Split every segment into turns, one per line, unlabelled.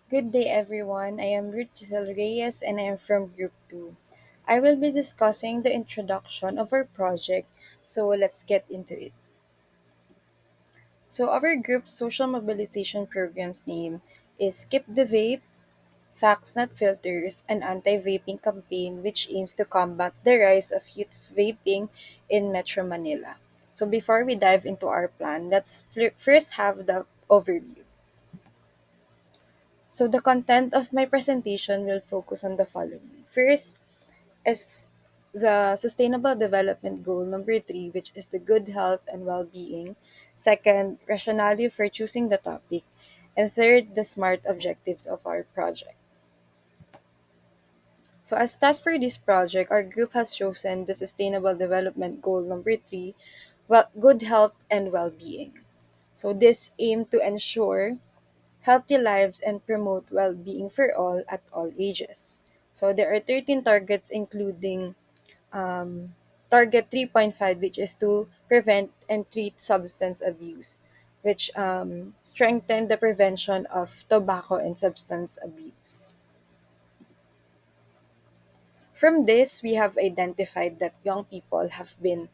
Good day, everyone. I am Ruth Giselle Reyes and I am from Group 2. I will be discussing the introduction of our project, so let's get into it. So, our group's social mobilization program's name is Skip the Vape, Facts Not Filters, an anti vaping campaign which aims to combat the rise of youth vaping in Metro Manila. So, before we dive into our plan, let's first have the overview. So, the content of my presentation will focus on the following. First, is the Sustainable Development Goal number 3, which is the good health and well being. Second, rationale for choosing the topic. And third, the SMART objectives of our project. So, as task for this project, our group has chosen the Sustainable Development Goal number 3, well, good health and well being. So, this aim to ensure healthy lives and promote well being for all at all ages. So, there are 13 targets, including target 3.5, which is to prevent and treat substance abuse, which strengthen the prevention of tobacco and substance abuse. From this, we have identified that young people have been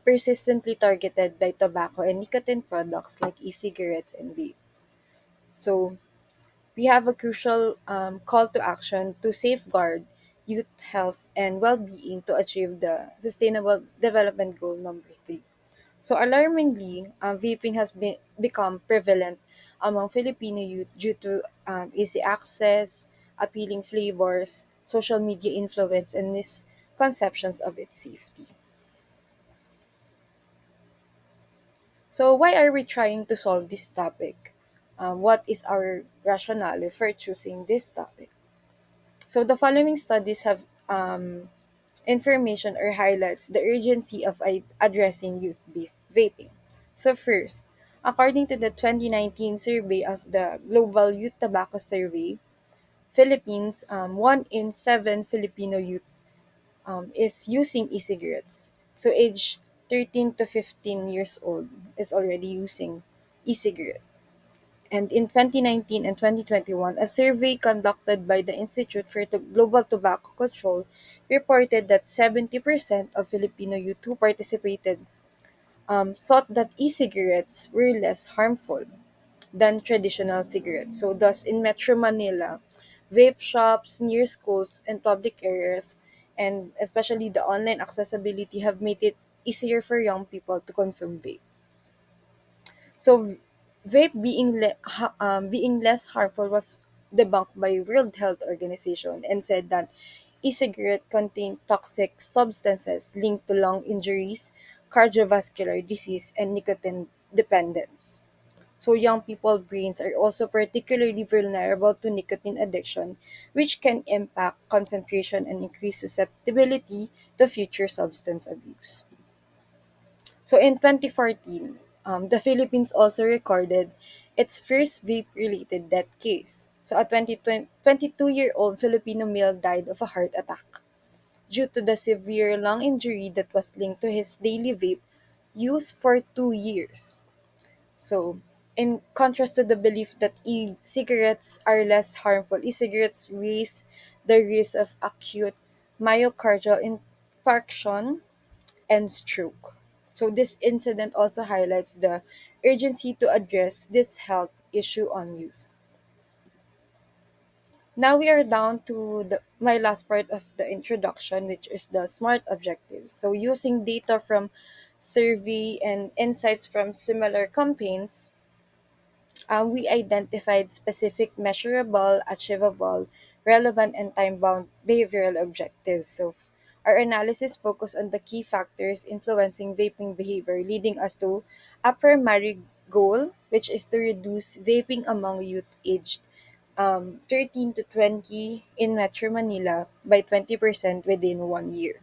persistently targeted by tobacco and nicotine products like e-cigarettes and vape. So, we have a crucial call to action to safeguard youth health and well-being to achieve the Sustainable Development Goal number 3. So alarmingly, vaping has become prevalent among Filipino youth due to easy access, appealing flavors, social media influence, and misconceptions of its safety. So why are we trying to solve this topic? What is our rationale for choosing this topic? So the following studies have information or highlights the urgency of addressing youth vaping. So first, according to the 2019 survey of the Global Youth Tobacco Survey, Philippines, 1 in 7 Filipino youth is using e-cigarettes. So age 13 to 15 years old is already using e-cigarette. And in 2019 and 2021, a survey conducted by the Institute for Global Tobacco Control reported that 70% of Filipino youth who participated thought that e-cigarettes were less harmful than traditional cigarettes. So, thus, in Metro Manila, vape shops near schools and public areas, and especially the online accessibility, have made it easier for young people to consume vape. So, vape being less harmful was debunked by World Health Organization and said that e-cigarette contain toxic substances linked to lung injuries, cardiovascular disease, and nicotine dependence. So, young people's brains are also particularly vulnerable to nicotine addiction, which can impact concentration and increase susceptibility to future substance abuse. So in 2014, the Philippines also recorded its first vape-related death case. So a 22-year-old Filipino male died of a heart attack due to the severe lung injury that was linked to his daily vape use for 2 years. So, in contrast to the belief that e-cigarettes are less harmful, e-cigarettes raise the risk of acute myocardial infarction and stroke. So this incident also highlights the urgency to address this health issue on youth. Now we are down to my last part of the introduction, which is the SMART objectives. So using data from survey and insights from similar campaigns, we identified specific, measurable, achievable, relevant, and time-bound behavioral objectives. So, our analysis focused on the key factors influencing vaping behavior, leading us to a primary goal, which is to reduce vaping among youth aged 13 to 20 in Metro Manila by 20% within 1 year.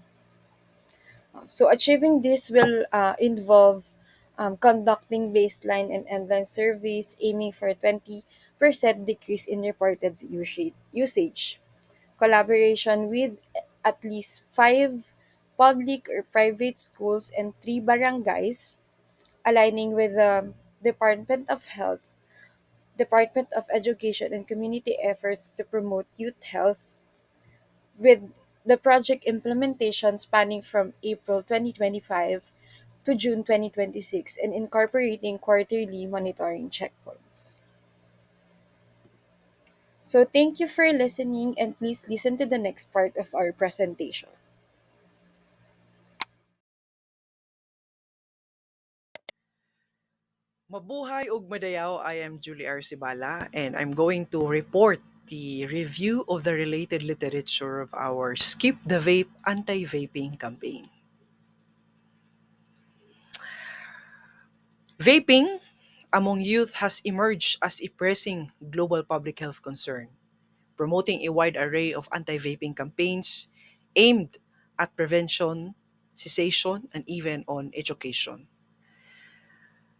So achieving this will involve conducting baseline and endline surveys aiming for 20% decrease in reported usage, collaboration with at least 5 public or private schools and 3 barangays, aligning with the Department of Health Department of Education and community efforts to promote youth health, with the project implementation spanning from April 2025 to June 2026 and incorporating quarterly monitoring checkpoints. So thank you for listening, and please listen to the next part of our presentation.
Mabuhay ug madayaw, I am Julie Arcibala and I'm going to report the review of the related literature of our Skip the Vape anti-vaping campaign. Vaping among youth has emerged as a pressing global public health concern, promoting a wide array of anti-vaping campaigns aimed at prevention, cessation, and even on education.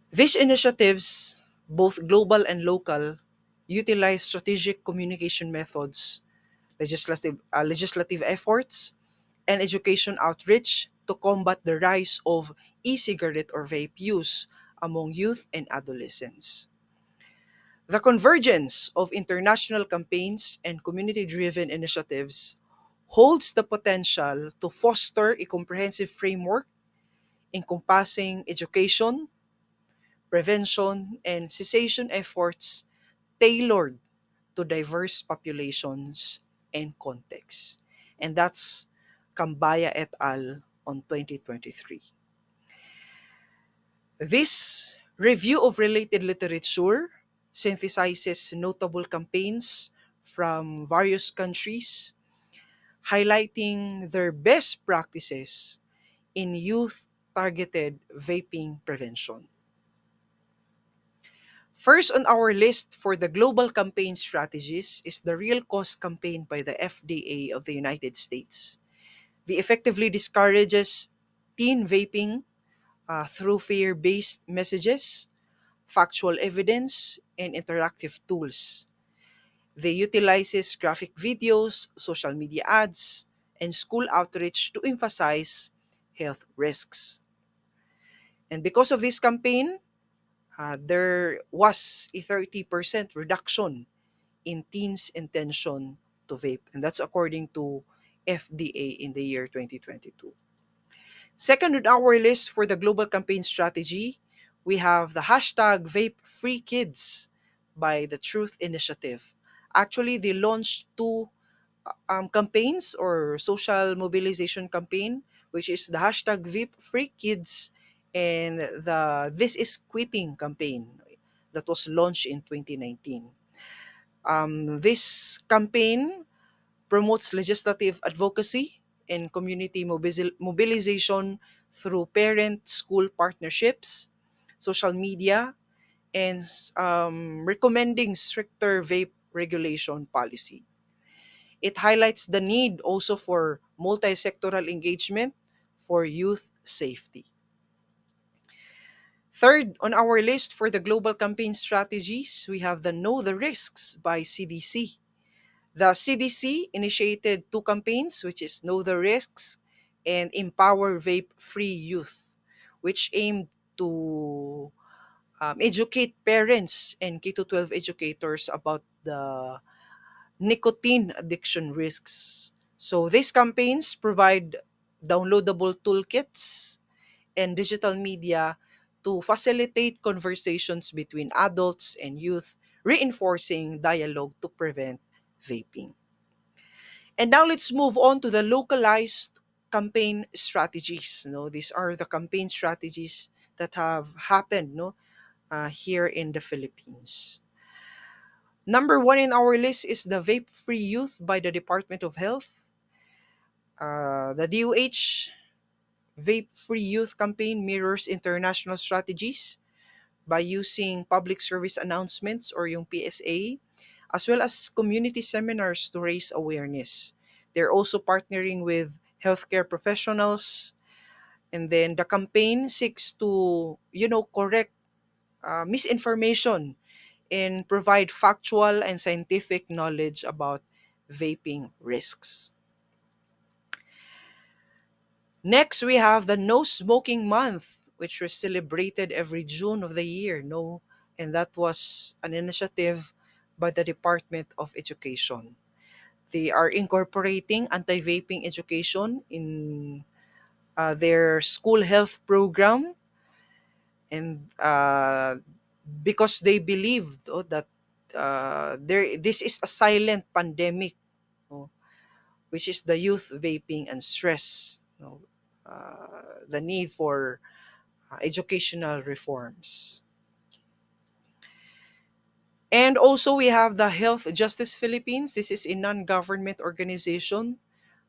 These initiatives, both global and local, utilize strategic communication methods, legislative efforts, and education outreach to combat the rise of e-cigarette or vape use among youth and adolescents. The convergence of international campaigns and community-driven initiatives holds the potential to foster a comprehensive framework encompassing education, prevention, and cessation efforts tailored to diverse populations and contexts. And that's Kambaya et al. On 2023. This review of related literature synthesizes notable campaigns from various countries, highlighting their best practices in youth targeted vaping prevention. First on our list for the global campaign strategies is the Real Cause campaign by the FDA of the United States. The effectively discourages teen vaping through fear based messages, factual evidence, and interactive tools. They utilizes graphic videos, social media ads, and school outreach to emphasize health risks. And because of this campaign, there was a 30% reduction in teens' intention to vape. And that's according to FDA in the year 2022. Second on our list for the global campaign strategy, we have the hashtag Vape Free Kids by the Truth Initiative. Actually, they launched two campaigns or social mobilization campaign, which is the hashtag Vape Free Kids and the This Is Quitting campaign that was launched in 2019. This campaign promotes legislative advocacy and community mobilization through parent-school partnerships, social media, and recommending stricter vape regulation policy. It highlights the need also for multi-sectoral engagement for youth safety. Third on our list for the global campaign strategies, we have the Know the Risks by CDC. The CDC initiated two campaigns, which is Know the Risks and Empower Vape-Free Youth, which aimed to educate parents and K-12 educators about the nicotine addiction risks. So these campaigns provide downloadable toolkits and digital media to facilitate conversations between adults and youth, reinforcing dialogue to prevent vaping. And now let's move on to the localized campaign strategies. These are the campaign strategies that have happened here in the Philippines. Number one in our list is the Vape Free Youth by the Department of Health. The DOH Vape Free Youth campaign mirrors international strategies by using public service announcements or yung PSA, as well as community seminars to raise awareness. They're also partnering with healthcare professionals, and then the campaign seeks to, correct misinformation and provide factual and scientific knowledge about vaping risks. Next, we have the No Smoking Month, which was celebrated every June of the year. No and that was an initiative by the Department of Education. They are incorporating anti vaping education in their school health program, and because they believed that this is a silent pandemic, no, which is the youth vaping and stress, no, the need for educational reforms. And also, we have the Health Justice Philippines. This is a non government organization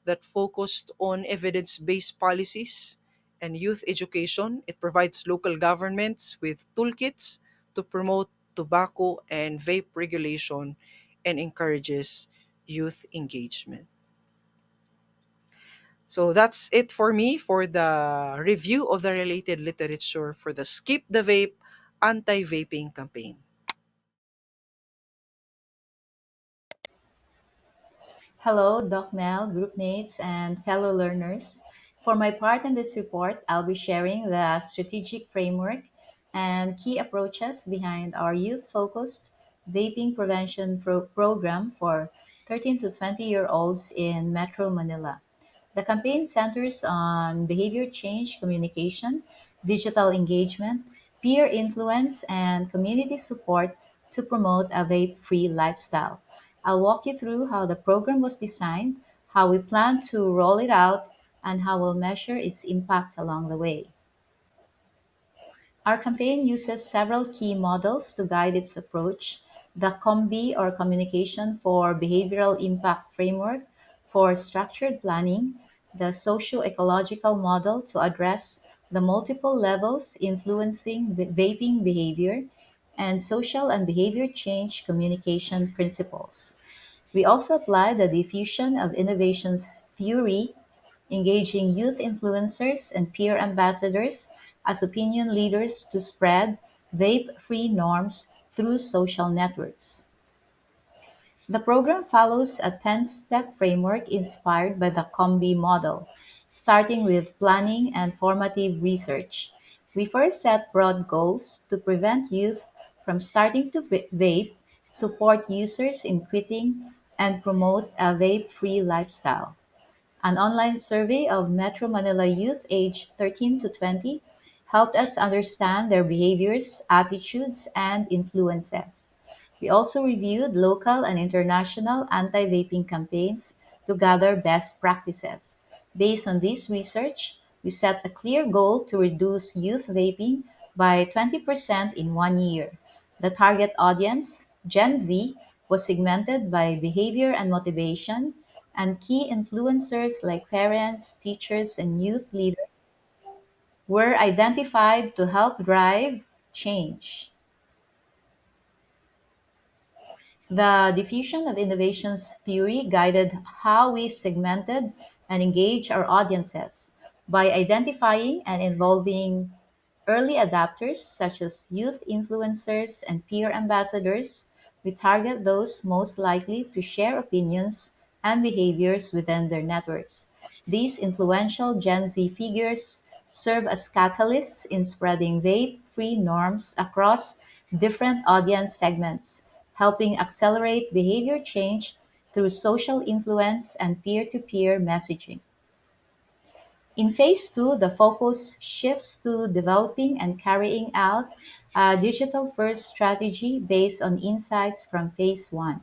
that focused on evidence based policies and youth education. It provides local governments with toolkits to promote tobacco and vape regulation and encourages youth engagement. So that's it for me for the review of the related literature for the Skip the Vape anti vaping campaign.
Hello, Doc Mel, groupmates, and fellow learners. For my part in this report, I'll be sharing the strategic framework and key approaches behind our youth focused vaping prevention program for 13 to 20-year-olds in Metro Manila. The campaign centers on behavior change communication, digital engagement, peer influence, and community support to promote a vape free lifestyle. I'll walk you through how the program was designed, how we plan to roll it out, and how we'll measure its impact along the way. Our campaign uses several key models to guide its approach: the COMBI or Communication for Behavioral Impact Framework for structured planning, the socio-ecological model to address the multiple levels influencing vaping behavior, and social and behavior change communication principles. We also apply the diffusion of innovations theory, engaging youth influencers and peer ambassadors as opinion leaders to spread vape-free norms through social networks. The program follows a 10-step framework inspired by the COMBI model, starting with planning and formative research. We first set broad goals to prevent youth from starting to vape, support users in quitting, and promote a vape-free lifestyle. An online survey of Metro Manila youth aged 13 to 20 helped us understand their behaviors, attitudes, and influences. We also reviewed local and international anti vaping campaigns to gather best practices. Based on this research, we set a clear goal to reduce youth vaping by 20% in 1 year. The target audience, Gen Z, was segmented by behavior and motivation, and key influencers like parents, teachers, and youth leaders were identified to help drive change. The diffusion of innovations theory guided how we segmented and engaged our audiences by identifying and involving early adopters such as youth influencers and peer ambassadors. We target those most likely to share opinions and behaviors within their networks. These influential Gen Z figures serve as catalysts in spreading vape free norms across different audience segments, helping accelerate behavior change through social influence and peer to peer messaging. In phase two, the focus shifts to developing and carrying out a digital first strategy based on insights from phase one.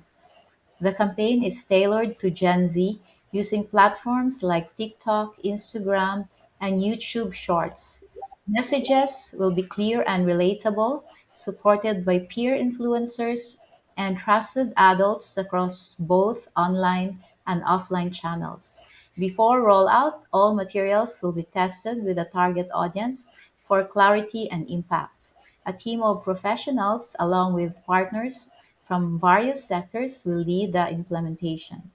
The campaign is tailored to Gen Z using platforms like TikTok, Instagram, and YouTube Shorts. Messages will be clear and relatable, supported by peer influencers and trusted adults across both online and offline channels. Before rollout, all materials will be tested with a target audience for clarity and impact. A team of professionals, along with partners from various sectors, will lead the implementation.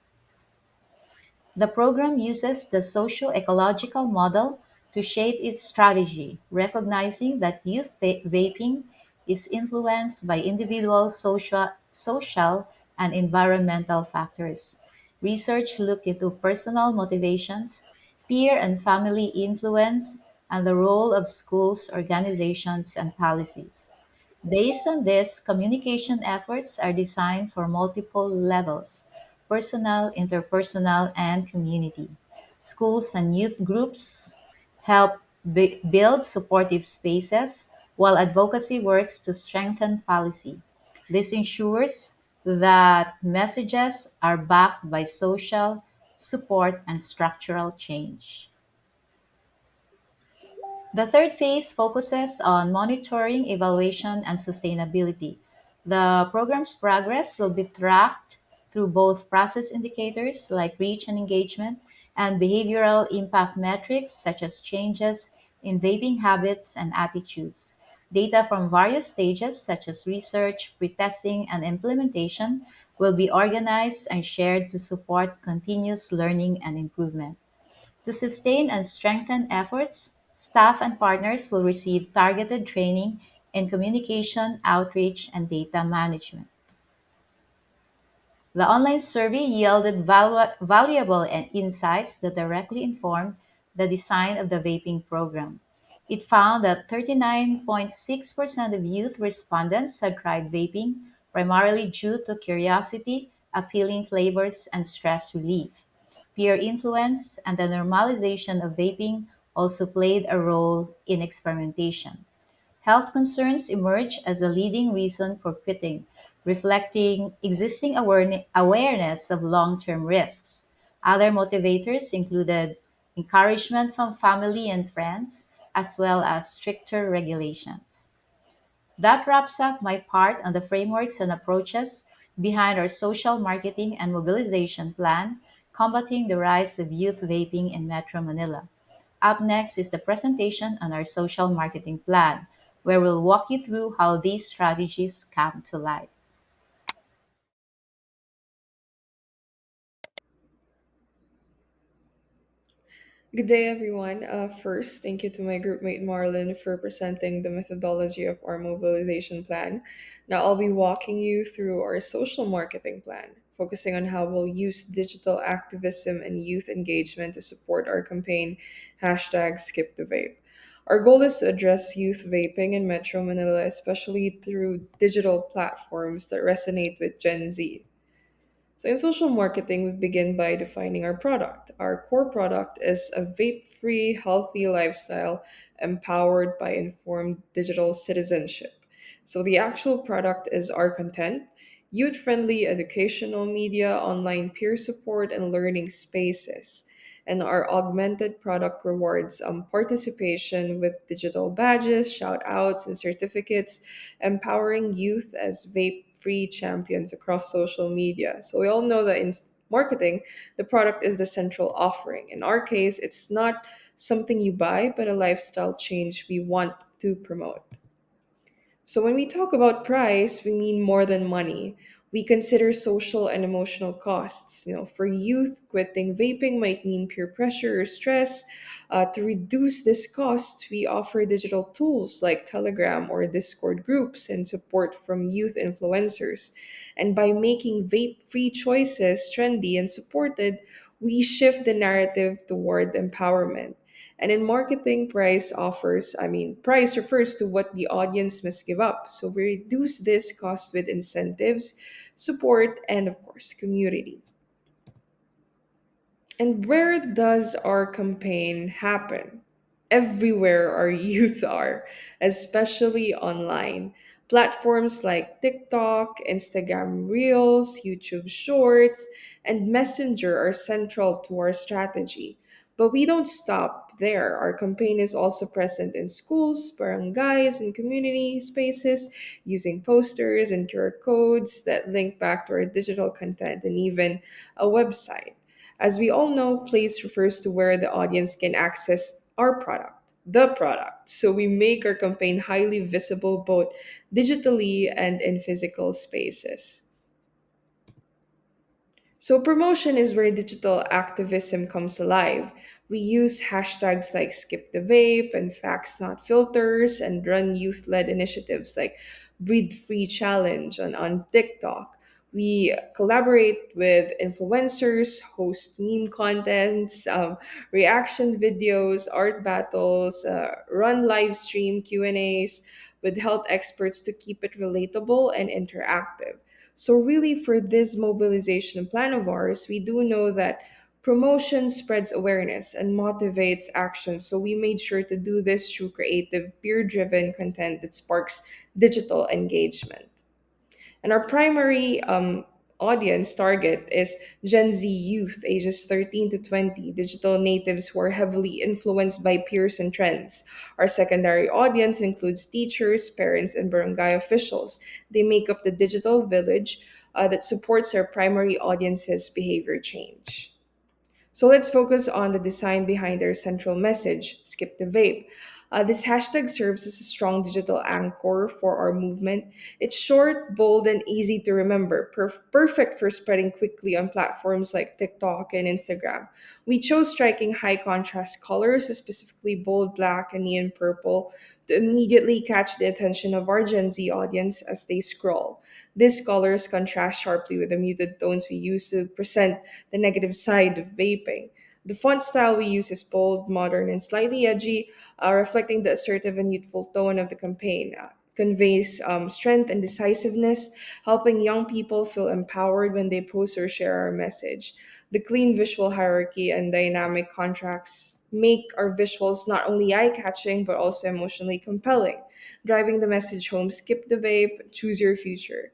The program uses the socio-ecological model to shape its strategy, recognizing that youth vaping is influenced by individual social and environmental factors. Research looked into personal motivations, peer and family influence, and the role of schools, organizations, and policies. Based on this, communication efforts are designed for multiple levels: personal, interpersonal, and community. Schools and youth groups help build supportive spaces, while advocacy works to strengthen policy. This ensures that messages are backed by social support and structural change. The third phase focuses on monitoring, evaluation, and sustainability. The program's progress will be tracked through both process indicators like reach and engagement and behavioral impact metrics such as changes in vaping habits and attitudes. Data from various stages such as research, pretesting, and implementation will be organized and shared to support continuous learning and improvement. To sustain and strengthen efforts, staff and partners will receive targeted training in communication, outreach, and data management. The online survey yielded valuable insights that directly informed the design of the vaping program. It found that 39.6% of youth respondents had tried vaping, primarily due to curiosity, appealing flavors, and stress relief. Peer influence and the normalization of vaping also played a role in experimentation. Health concerns emerged as a leading reason for quitting, reflecting existing awareness of long term risks. Other motivators included encouragement from family and friends, as well as stricter regulations. That wraps up my part on the frameworks and approaches behind our social marketing and mobilization plan, combating the rise of youth vaping in Metro Manila. Up next is the presentation on our social marketing plan, where we'll walk you through how these strategies come to life.
Good day, everyone. First, thank you to my groupmate Marlon for presenting the methodology of our mobilization plan. Now, I'll be walking you through our social marketing plan, focusing on how we'll use digital activism and youth engagement to support our campaign, hashtag Skip the Vape. Our goal is to address youth vaping in Metro Manila, especially through digital platforms that resonate with Gen Z. So, in social marketing, we begin by defining our product. Our core product is a vape free, healthy lifestyle empowered by informed digital citizenship. So, the actual product is our content, youth friendly educational media, online peer support, and learning spaces. And our augmented product rewards participation with digital badges, shout outs, and certificates, empowering youth as vape free champions across social media. So we all know that in marketing, the product is the central offering. In our case, it's not something you buy, but a lifestyle change we want to promote. So when we talk about price, we mean more than money. We consider social and emotional costs. For youth, quitting vaping might mean peer pressure or stress. To reduce this cost, we offer digital tools like Telegram or Discord groups and support from youth influencers. And by making vape-free choices trendy and supported, we shift the narrative toward empowerment. And in marketing, price refers to what the audience must give up. So we reduce this cost with incentives, support, and of course, community. And where does our campaign happen? Everywhere our youth are, especially online. Platforms like TikTok, Instagram Reels, YouTube Shorts, and Messenger are central to our strategy. But we don't stop there. Our campaign is also present in schools, barangays, and community spaces using posters and QR codes that link back to our digital content and even a website. As we all know, place refers to where the audience can access our product, the product. So we make our campaign highly visible both digitally and in physical spaces. So, promotion is where digital activism comes alive. We use hashtags like Skip the Vape and Facts Not Filters and run youth led initiatives like Breed Free Challenge on TikTok. We collaborate with influencers, host meme contents, reaction videos, art battles, run live stream Q&As, with health experts to keep it relatable and interactive. So, really, for this mobilization plan of ours, we do know that promotion spreads awareness and motivates action. So, we made sure to do this through creative, peer driven content that sparks digital engagement. And our primary audience target is Gen Z youth, ages 13 to 20, digital natives who are heavily influenced by peers and trends. Our secondary audience includes teachers, parents, and barangay officials. They make up the digital village that supports our primary audience's behavior change. So let's focus on the design behind their central message, Skip the Vape. This hashtag serves as a strong digital anchor for our movement. It's short, bold, and easy to remember, perfect for spreading quickly on platforms like TikTok and Instagram. We chose striking high contrast colors, specifically bold black and neon purple, to immediately catch the attention of our Gen Z audience as they scroll. These colors contrast sharply with the muted tones we use to present the negative side of vaping. The font style we use is bold, modern, and slightly edgy, reflecting the assertive and youthful tone of the campaign. Conveys strength and decisiveness, helping young people feel empowered when they post or share our message. The clean visual hierarchy and dynamic contrasts make our visuals not only eye catching but also emotionally compelling, driving the message home: skip the vape, choose your future.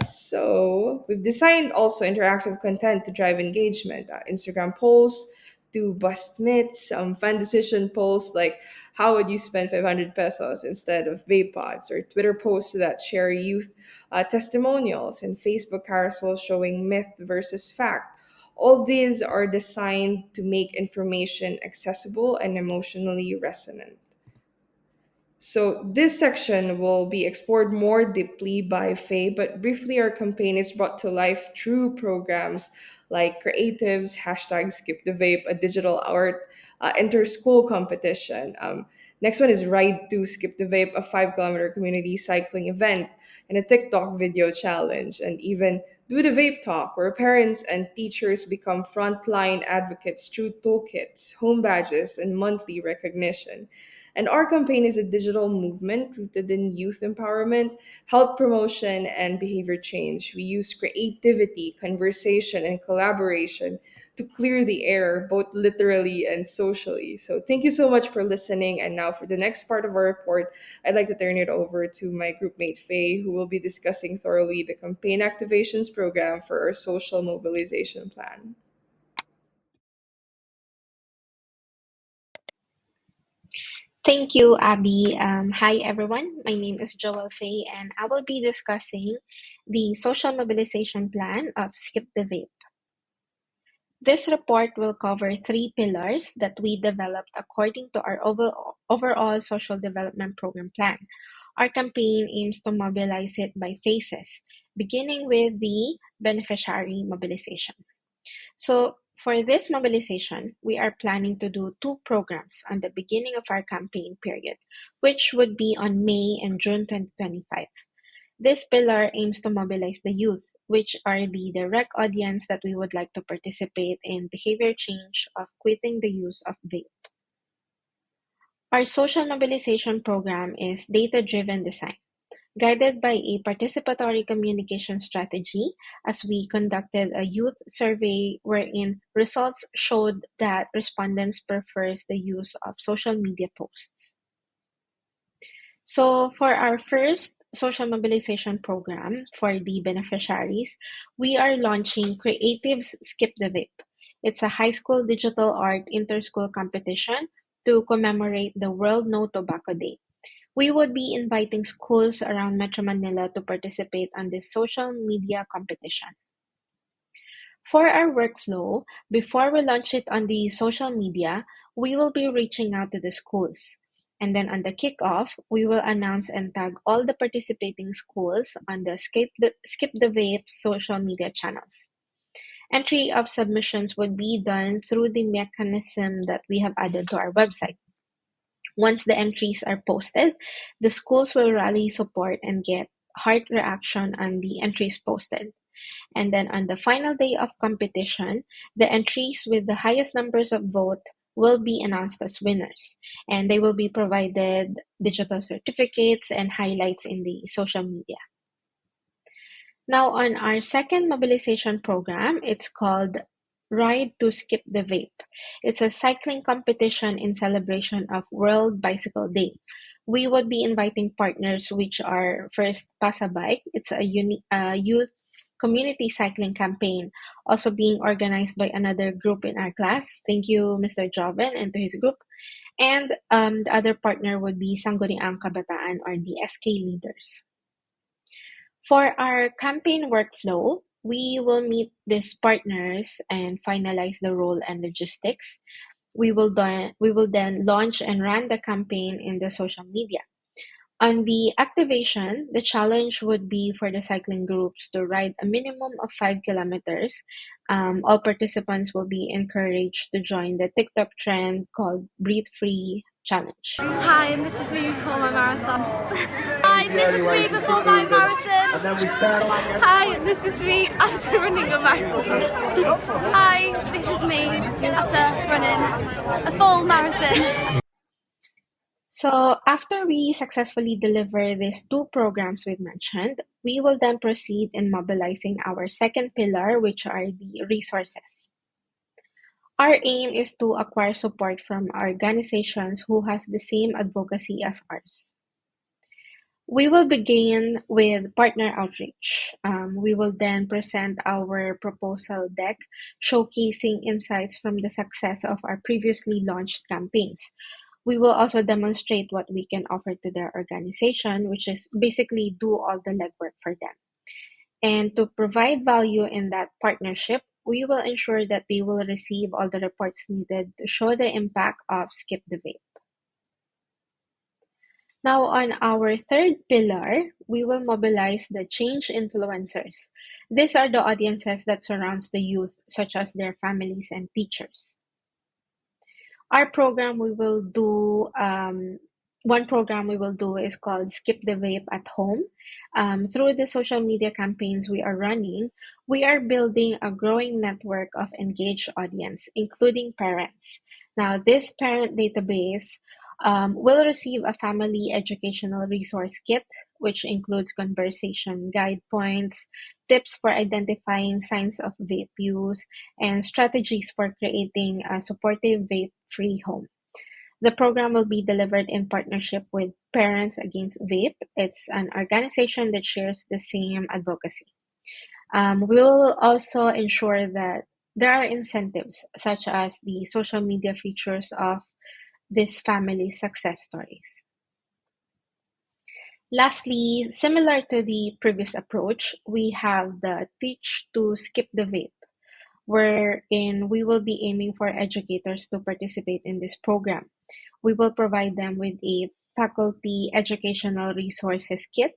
So we've designed also interactive content to drive engagement. Instagram polls to bust myths, fan decision polls like how would you spend 500 pesos instead of vape pods, or Twitter posts that share youth testimonials, and Facebook carousels showing myth versus fact. All these are designed to make information accessible and emotionally resonant. So this section will be explored more deeply by Faye, but briefly our campaign is brought to life through programs like Creatives, hashtag Skip the Vape, a digital art inter-school competition. Next one is Ride to Skip the Vape, a 5 kilometer community cycling event, and a TikTok video challenge, and even Do the Vape Talk, where parents and teachers become frontline advocates through toolkits, home badges, and monthly recognition. And our campaign is a digital movement rooted in youth empowerment, health promotion, and behavior change. We use creativity, conversation, and collaboration to clear the air, both literally and socially. So, thank you so much for listening. And now, for the next part of our report, I'd like to turn it over to my groupmate Faye, who will be discussing thoroughly the campaign activations program for our social mobilization plan.
Thank you, Abby. Hi, everyone. My name is Joel Faye, and I will be discussing the social mobilization plan of Skip the Vape. This report will cover three pillars that we developed according to our overall social development program plan. Our campaign aims to mobilize it by phases, beginning with the beneficiary mobilization. So for this mobilization, we are planning to do two programs on the beginning of our campaign period, which would be on May and June 2025. This pillar aims to mobilize the youth, which are the direct audience that we would like to participate in behavior change of quitting the use of vape. Our social mobilization program is data-driven design, guided by a participatory communication strategy, as we conducted a youth survey wherein results showed that respondents prefers the use of social media posts. So for our first social mobilization program for the beneficiaries, we are launching Creatives Skip the Vape. It's a high school digital art inter-school competition to commemorate the World No Tobacco Day. We would be inviting schools around Metro Manila to participate on this social media competition. For our workflow, before we launch it on the social media, we will be reaching out to the schools. And then on the kickoff, we will announce and tag all the participating schools on the Skip the Vape social media channels. Entry of submissions would be done through the mechanism that we have added to our website. Once the entries are posted, the schools will rally support and get heart reaction on the entries posted. And then on the final day of competition, the entries with the highest numbers of vote will be announced as winners, and they will be provided digital certificates and highlights in the social media. Now, on our second mobilization program, it's called Ride to Skip the Vape. It's a cycling competition in celebration of World Bicycle Day. We would be inviting partners, which are first Pasa Bike. It's a youth community cycling campaign, also being organized by another group in our class. Thank you, Mr. Joven, and to his group. And the other partner would be Sangguniang Kabataan, or the SK leaders. For our campaign workflow, we will meet these partners and finalize the role and logistics. We will then launch and run the campaign in the social media. On the activation, the challenge would be for the cycling groups to ride a minimum of 5 kilometers. All participants will be encouraged to join the TikTok trend called Breathe Free Challenge.
Hi, and this is me before my marathon. Hi, this is me before my marathon. Hi, this is me after running a marathon. Hi, this is me after running a full marathon.
So after we successfully deliver these two programs we've mentioned, we will then proceed in mobilizing our second pillar, which are the resources. Our aim is to acquire support from organizations who has the same advocacy as ours. We will begin with partner outreach. We will then present our proposal deck showcasing insights from the success of our previously launched campaigns. We will also demonstrate what we can offer to their organization, which is basically do all the legwork for them. And to provide value in that partnership, we will ensure that they will receive all the reports needed to show the impact of Skip the Vape. Now, on our third pillar, we will mobilize the change influencers. These are the audiences that surrounds the youth, such as their families and teachers. Our program we will do one program we will do is called Skip the Vape at Home. Through the social media campaigns we are running, we are building a growing network of engaged audience, including parents. Now, this parent database will receive a family educational resource kit, which includes conversation guide points, tips for identifying signs of vape use, and strategies for creating a supportive vape-free home. The program will be delivered in partnership with Parents Against Vape. It's an organization that shares the same advocacy. We will also ensure that there are incentives, such as the social media features of this family's success stories. Lastly, similar to the previous approach, we have the Teach to Skip the Vape, wherein we will be aiming for educators to participate in this program. We will provide them with a faculty educational resources kit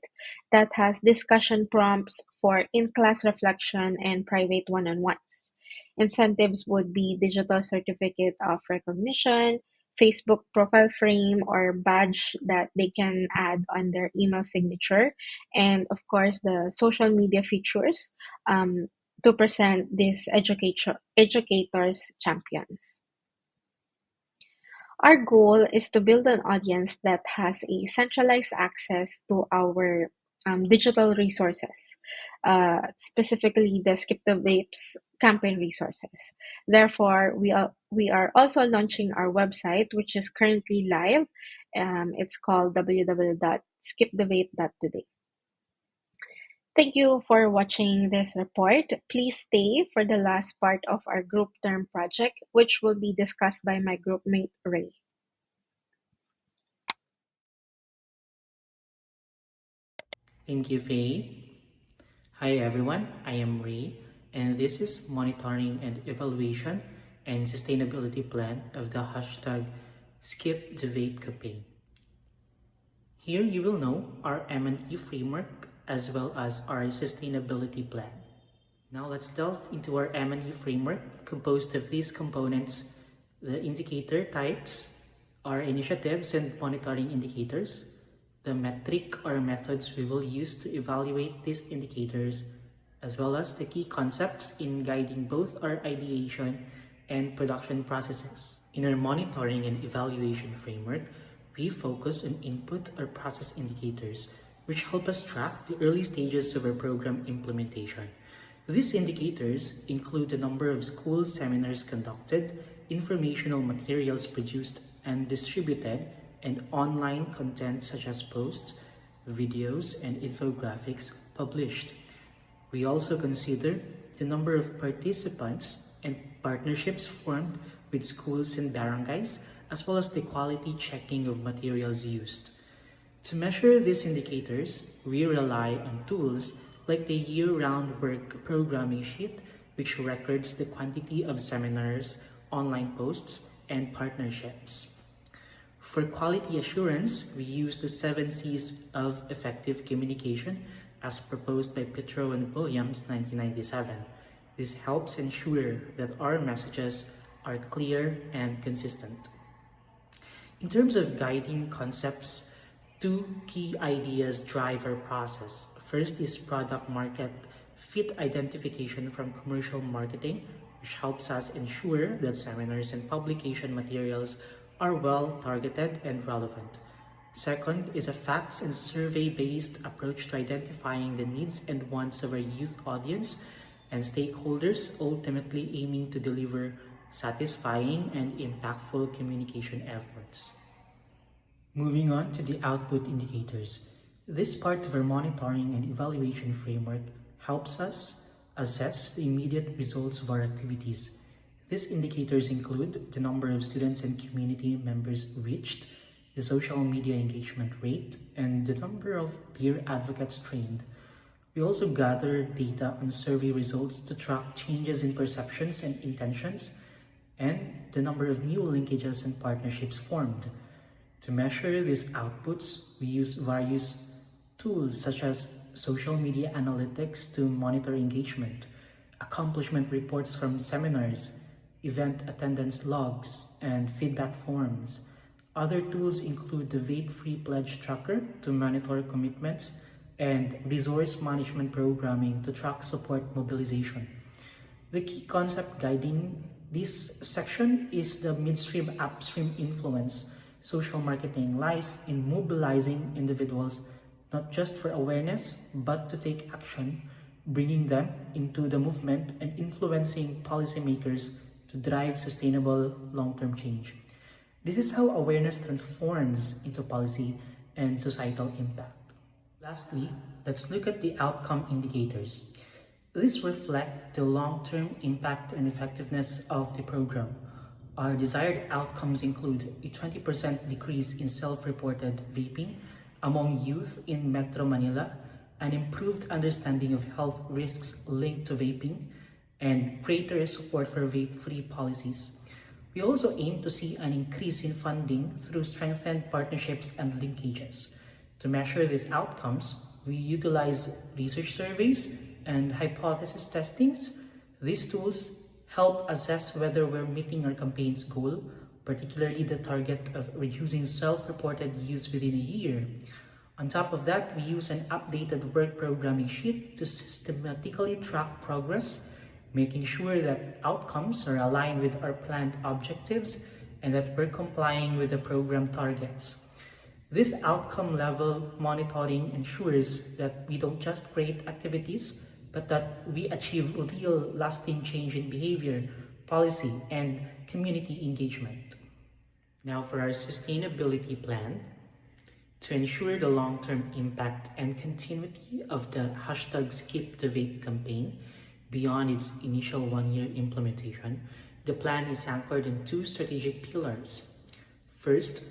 that has discussion prompts for in-class reflection and private one-on-ones. Incentives would be digital certificate of recognition, Facebook profile frame or badge that they can add on their email signature, and of course the social media features to present these educators champions. Our goal is to build an audience that has a centralized access to our digital resources, specifically the Skip the Vapes campaign resources. Therefore, we are also launching our website, which is currently live. It's called www.skipthevape.today. Thank you for watching this report. Please stay for the last part of our group term project, which will be discussed by my group mate Ray.
Thank you, Faye. Hi everyone, I am Ray, and this is Monitoring and Evaluation and Sustainability Plan of the hashtag Skip the Vape campaign. Here you will know our M&E framework as well as our sustainability plan. Now let's delve into our M&E framework composed of these components: the indicator types, our initiatives and monitoring indicators, the metric or methods we will use to evaluate these indicators, as well as the key concepts in guiding both our ideation and production processes. In our monitoring and evaluation framework, we focus on input or process indicators, which help us track the early stages of our program implementation. These indicators include the number of school seminars conducted, informational materials produced and distributed, and online content such as posts, videos, and infographics published. We also consider the number of participants and partnerships formed with schools and barangays, as well as the quality checking of materials used. To measure these indicators, we rely on tools like the year-round work programming sheet, which records the quantity of seminars, online posts, and partnerships. For quality assurance, we use the 7 C's of effective communication as proposed by Pitro and Williams 1997. This helps ensure that our messages are clear and consistent. In terms of guiding concepts, two key ideas drive our process. First is product market fit identification from commercial marketing, which helps us ensure that seminars and publication materials are well targeted and relevant. Second is a facts and survey-based approach to identifying the needs and wants of our youth audience and stakeholders, ultimately aiming to deliver satisfying and impactful communication efforts. Moving on to the output indicators. This part of our monitoring and evaluation framework helps us assess the immediate results of our activities. These indicators include the number of students and community members reached, the social media engagement rate, and the number of peer advocates trained. We also gather data on survey results to track changes in perceptions and intentions, and the number of new linkages and partnerships formed. To measure these outputs, we use various tools such as social media analytics to monitor engagement, accomplishment reports from seminars, event attendance logs, and feedback forms. Other tools include the Vape-Free Pledge Tracker to monitor commitments and resource management programming to track support mobilization. The key concept guiding this section is the midstream-upstream influence. Social marketing lies in mobilizing individuals not just for awareness, but to take action, bringing them into the movement and influencing policymakers to drive sustainable long-term change. This is how awareness transforms into policy and societal impact. Lastly, let's look at the outcome indicators. These reflect the long-term impact and effectiveness of the program. Our desired outcomes include a 20% decrease in self-reported vaping among youth in Metro Manila, an improved understanding of health risks linked to vaping, and greater support for vape-free policies. We also aim to see an increase in funding through strengthened partnerships and linkages. To measure these outcomes, we utilize research surveys and hypothesis testings. These tools help assess whether we're meeting our campaign's goal, particularly the target of reducing self-reported use within a year. On top of that, we use an updated work programming sheet to systematically track progress, making sure that outcomes are aligned with our planned objectives and that we're complying with the program targets. This outcome-level monitoring ensures that we don't just create activities, but that we achieve real lasting change in behavior, policy, and community engagement. Now for our sustainability plan. To ensure the long-term impact and continuity of the #SkipTheVape campaign beyond its initial one-year implementation, the plan is anchored in two strategic pillars. First,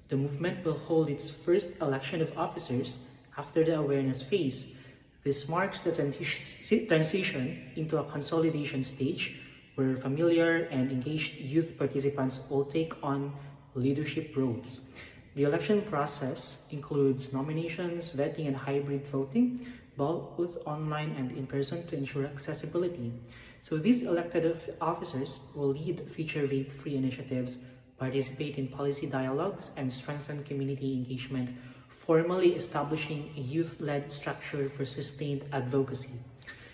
the movement will hold its first election of officers after the awareness phase. This marks the transition into a consolidation stage where familiar and engaged youth participants will take on leadership roles. The election process includes nominations, vetting, and hybrid voting, both online and in person to ensure accessibility. So these elected officers will lead future vape-free initiatives, participate in policy dialogues, and strengthen community engagement, formally establishing a youth-led structure for sustained advocacy.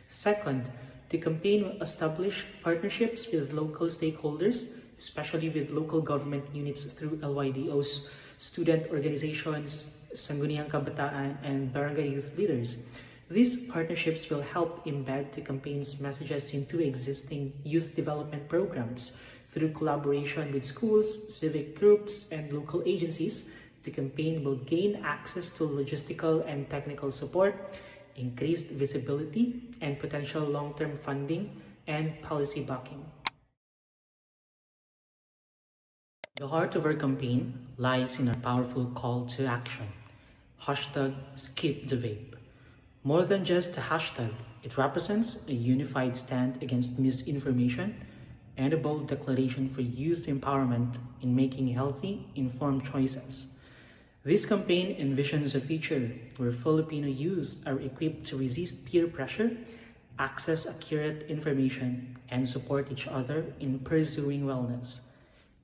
Second, The campaign will establish partnerships with local stakeholders, especially with local government units through LYDOs, student organizations, Sangguniang Kabataan, and barangay youth leaders. These partnerships will help embed the campaign's messages into existing youth development programs. Through collaboration with schools, civic groups, and local agencies, the campaign will gain access to logistical and technical support, increased visibility, and potential long-term funding and policy backing. The heart of our campaign lies in our powerful call to action. Hashtag Skip the Vape. More than just a hashtag, it represents a unified stand against misinformation and a bold declaration for youth empowerment in making healthy, informed choices. This campaign envisions a future where Filipino youth are equipped to resist peer pressure, access accurate information, and support each other in pursuing wellness.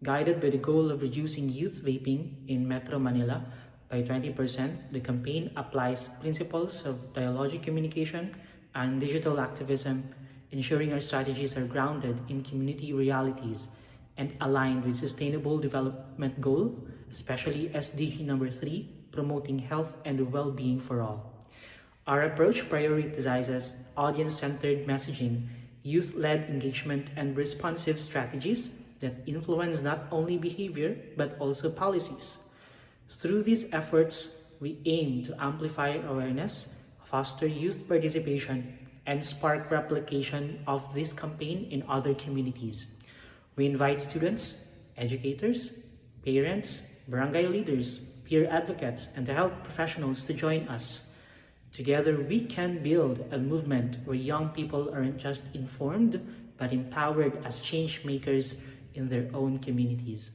Guided by the goal of reducing youth vaping in Metro Manila by 20%, the campaign applies principles of dialogic communication and digital activism, ensuring our strategies are grounded in community realities and aligned with Sustainable Development Goal, especially SDG number 3, promoting health and well-being for all. Our approach prioritizes audience-centered messaging, youth-led engagement, and responsive strategies that influence not only behavior but also policies. Through these efforts, we aim to amplify awareness, foster youth participation, and spark replication of this campaign in other communities. We invite students, educators, parents, barangay leaders, peer advocates, and the health professionals to join us. Together, we can build a movement where young people aren't just informed, but empowered as change makers in their own communities.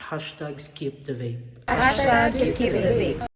Hashtag Skip the Vape.
Hashtag Skip the Vape.